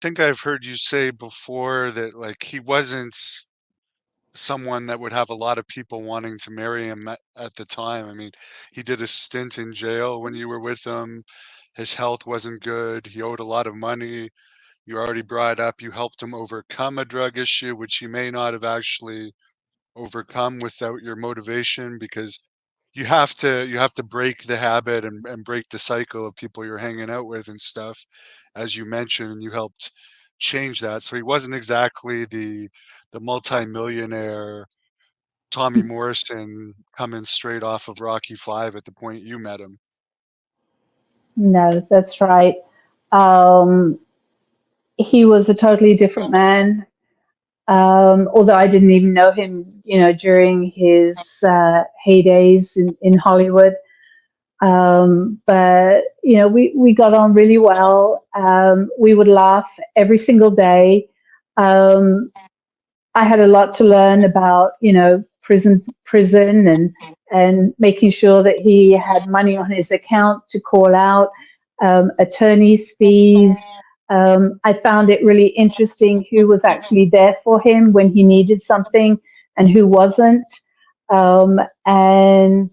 think I've heard you say before that, like, he wasn't someone that would have a lot of people wanting to marry him at the time. I mean, he did a stint in jail when you were with him. His health wasn't good. He owed a lot of money. You already brought up you helped him overcome a drug issue, which he may not have actually overcome without your motivation because you have to break the habit and break the cycle of people you're hanging out with and stuff. As you mentioned, you helped change that. So he wasn't exactly the multimillionaire Tommy Morrison coming straight off of Rocky Five at the point you met him. No, that's right. Um, he was a totally different man. Although I didn't even know him, during his heydays in Hollywood. But we got on really well. We would laugh every single day. Um, I had a lot to learn about, prison and making sure that he had money on his account to call out, attorney's fees. I found it really interesting who was actually there for him when he needed something and who wasn't. And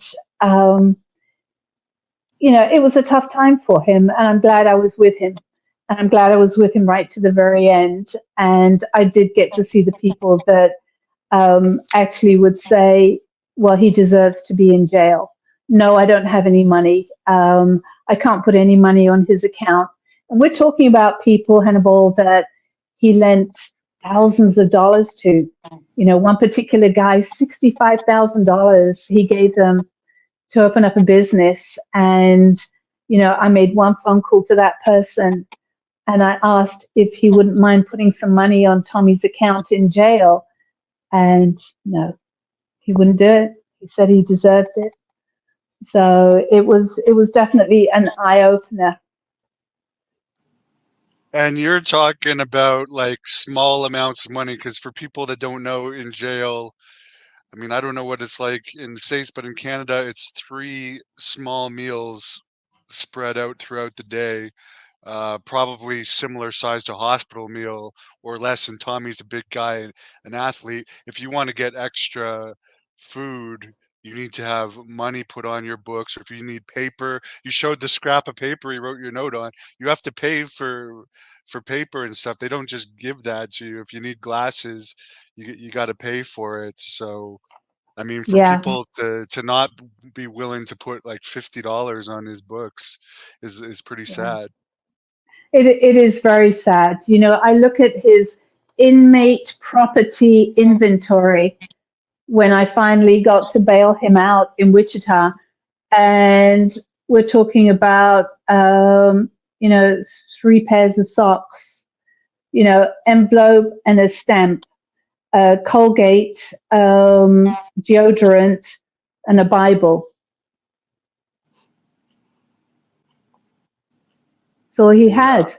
it was a tough time for him, and I'm glad I was with him. And I'm glad I was with him right to the very end. And I did get to see the people that actually would say, well, he deserves to be in jail. No, I don't have any money. I can't put any money on his account. And we're talking about people, Hannibal, that he lent thousands of dollars to. One particular guy, $65,000 he gave them to open up a business. And, I made one phone call to that person and I asked if he wouldn't mind putting some money on Tommy's account in jail. And no, he wouldn't do it. He said he deserved it. So it was definitely an eye opener. And you're talking about like small amounts of money because for people that don't know, in jail, I mean, I don't know what it's like in the States, but in Canada, it's three small meals spread out throughout the day, probably similar size to a hospital meal or less. And Tommy's a big guy and an athlete. If you want to get extra food, you need to have money put on your books, or if you need paper, you showed the scrap of paper you wrote your note on. You have to pay for paper and stuff. They don't just give that to you. If you need glasses, you got to pay for it. So I mean, for Yeah, people to not be willing to put like $50 on his books is pretty yeah. sad. It is very sad. I look at his inmate property inventory when I finally got to bail him out in Wichita. And we're talking about, three pairs of socks, envelope and a stamp, Colgate, deodorant, and a Bible. That's all he Yeah. had.